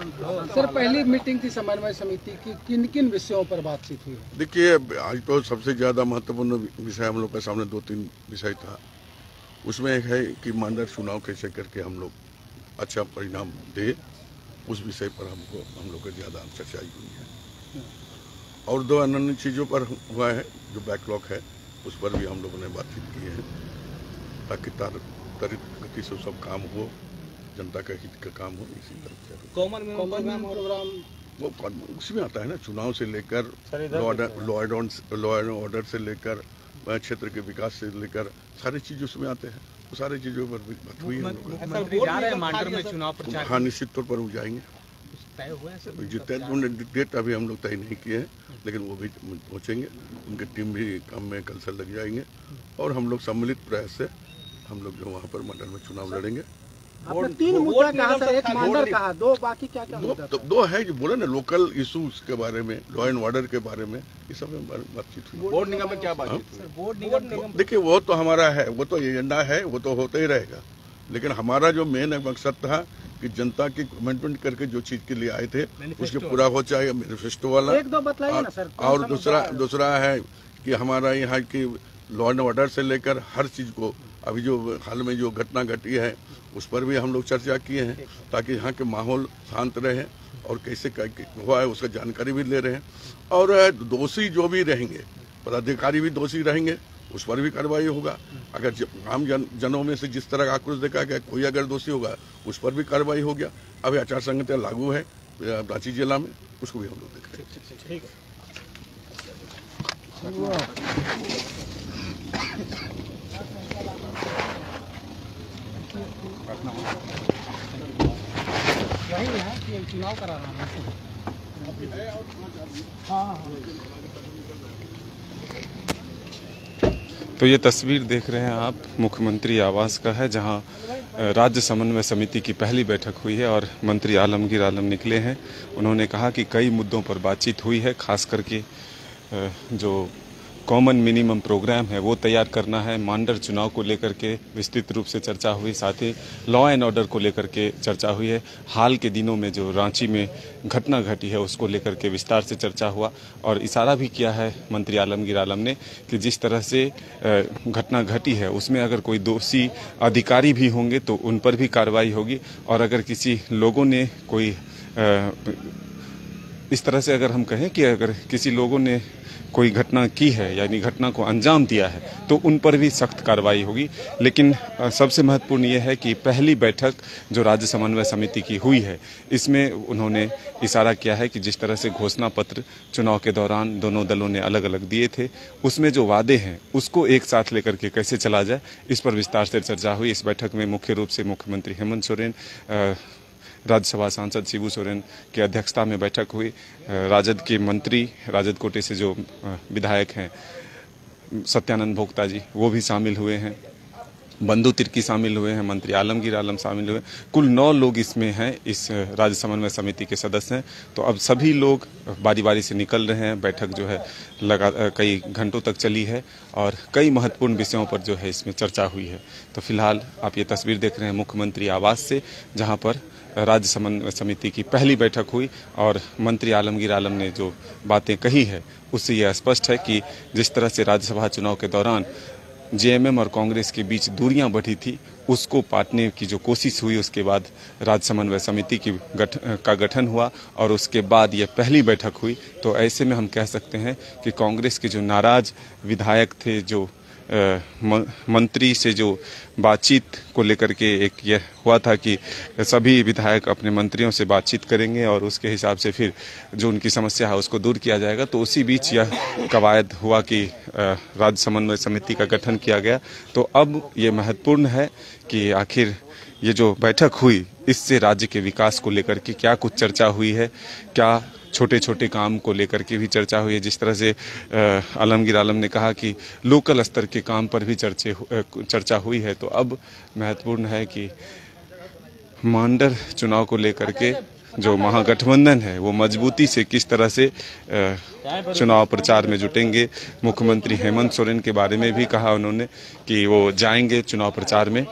Sir, पहली meeting थी समन्वय समिति की, किन किन विषयों पर बातचीत हुई? देखिए, आज तो सबसे ज़्यादा महत्वपूर्ण विषय हम लोग के सामने 2-3 विषय था। उसमें एक है कि मांडर चुनाव कैसे करके हम लोग अच्छा परिणाम दे, उस विषय पर हम लोग को ज़्यादा चर्चाई हुई है। और 2 अन्य चीज़ों पर हुआ है, जो बैकलॉग है उस पर भी हम लोगों ने बातचीत की है, ताकि त्वरित गति से सब काम हो, जनता का हित का काम हो। इसी तरह से कॉमन प्रोग्राम वो उसमें आता है ना, चुनाव से लेकर लॉ एंड ऑर्डर से लेकर क्षेत्र के विकास से लेकर सारी चीज़ उसमें आते हैं। वो सारी चीज़ों पर भी बात हुई है। हाँ, निश्चित तौर पर वो जाएंगे। डेट अभी हम लोग तय नहीं किए हैं, लेकिन वो भी पहुँचेंगे। उनकी टीम भी काम में कल से लग जाएंगे और हम लोग सम्मिलित प्रयास से हम लोग जो वहाँ पर मंडल में चुनाव लड़ेंगे। आपने 3 मुद्दा कहा सर, एक मांडर कहा, 2 बाकी क्या क्या मुद्दा? 2 है जो बोले ना, लोकल इशूज के बारे में, लॉ एंड ऑर्डर के बारे में, ये सब में बातचीत हुई। बोर्ड निगम में क्या बातचीत हुई? बोर्ड निगम देखिए, वो तो हमारा है, वो तो एजेंडा है, वो तो होता ही रहेगा। लेकिन हमारा जो मेन मकसद था कि जनता की कमिटमेंट करके जो चीज के लिए आए थे उसके पूरा हो, चाहे मैनिफेस्टो वाला। 1-2 बताइए ना सर। और दूसरा है कि हमारा यहाँ की लॉ एंड ऑर्डर से लेकर हर चीज को, अभी जो हाल में जो घटना घटी है उस पर भी हम लोग चर्चा किए हैं, ताकि यहाँ के माहौल शांत रहे और कैसे हुआ है उसका जानकारी भी ले रहे हैं। और दोषी जो भी रहेंगे, पदाधिकारी भी दोषी रहेंगे, उस पर भी कार्रवाई होगा। अगर आम जनों में से जिस तरह का आक्रोश देखा गया, कोई अगर दोषी होगा उस पर भी कार्रवाई हो गया। अभी आचार संहिता लागू है रांची जिला में, उसको भी हम लोग देख रहे हैं। यही है कि चुनाव करा रहा है। हाँ। तो ये तस्वीर देख रहे हैं आप, मुख्यमंत्री आवास का है, जहां राज्य समन्वय समिति की पहली बैठक हुई है और मंत्री आलमगीर आलम निकले हैं। उन्होंने कहा कि कई मुद्दों पर बातचीत हुई है, खास करके जो कॉमन मिनिमम प्रोग्राम है वो तैयार करना है। मांडर चुनाव को लेकर के विस्तृत रूप से चर्चा हुई, साथ ही लॉ एंड ऑर्डर को लेकर के चर्चा हुई है। हाल के दिनों में जो रांची में घटना घटी है उसको लेकर के विस्तार से चर्चा हुआ और इशारा भी किया है मंत्री आलमगीर आलम ने कि जिस तरह से घटना घटी है उसमें अगर कोई दोषी अधिकारी भी होंगे तो उन पर भी कार्रवाई होगी। और अगर किसी लोगों ने कोई इस तरह से अगर हम कहें कि अगर किसी लोगों ने कोई घटना की है, यानी घटना को अंजाम दिया है, तो उन पर भी सख्त कार्रवाई होगी। लेकिन सबसे महत्वपूर्ण ये है कि पहली बैठक जो राज्य समन्वय समिति की हुई है, इसमें उन्होंने इशारा किया है कि जिस तरह से घोषणा पत्र चुनाव के दौरान दोनों दलों ने अलग अलग दिए थे, उसमें जो वादे हैं उसको एक साथ लेकर के कैसे चला जाए, इस पर विस्तार से चर्चा हुई। इस बैठक में मुख्य रूप से मुख्यमंत्री हेमंत सोरेन, राज्यसभा सांसद शिबू सोरेन की अध्यक्षता में बैठक हुई। राजद के मंत्री, राजद कोटे से जो विधायक हैं सत्यानंद भोक्ता जी, वो भी शामिल हुए हैं। बंधु तिर्की शामिल हुए हैं, मंत्री आलमगीर आलम शामिल हुए। कुल 9 लोग इसमें हैं, इस राज्य समन्वय समिति के सदस्य हैं। तो अब सभी लोग बारी बारी से निकल रहे हैं। बैठक जो है कई घंटों तक चली है और कई महत्वपूर्ण विषयों पर जो है इसमें चर्चा हुई है। तो फिलहाल आप ये तस्वीर देख रहे हैं मुख्यमंत्री आवास से, जहाँ पर राज्य समन्वय समिति की पहली बैठक हुई और मंत्री आलमगीर आलम ने जो बातें कही है उससे यह स्पष्ट है कि जिस तरह से राज्यसभा चुनाव के दौरान जेएमएम और कांग्रेस के बीच दूरियां बढ़ी थी, उसको पाटने की जो कोशिश हुई, उसके बाद राज्य समन्वय समिति का गठन हुआ और उसके बाद ये पहली बैठक हुई। तो ऐसे में हम कह सकते हैं कि कांग्रेस के जो नाराज विधायक थे, जो मंत्री से जो बातचीत को लेकर के एक यह हुआ था कि सभी विधायक अपने मंत्रियों से बातचीत करेंगे और उसके हिसाब से फिर जो उनकी समस्या है उसको दूर किया जाएगा। तो उसी बीच यह कवायद हुआ कि राज्य समन्वय समिति का गठन किया गया। तो अब ये महत्वपूर्ण है कि आखिर ये जो बैठक हुई इससे राज्य के विकास को लेकर के क्या कुछ चर्चा हुई है, क्या छोटे छोटे काम को लेकर के भी चर्चा हुई है। जिस तरह से आलमगीर आलम ने कहा कि लोकल स्तर के काम पर भी चर्चा हुई है। तो अब महत्वपूर्ण है कि मांडर चुनाव को लेकर के जो महागठबंधन है वो मजबूती से किस तरह से चुनाव प्रचार में जुटेंगे। मुख्यमंत्री हेमंत सोरेन के बारे में भी कहा उन्होंने कि वो जाएंगे चुनाव प्रचार में।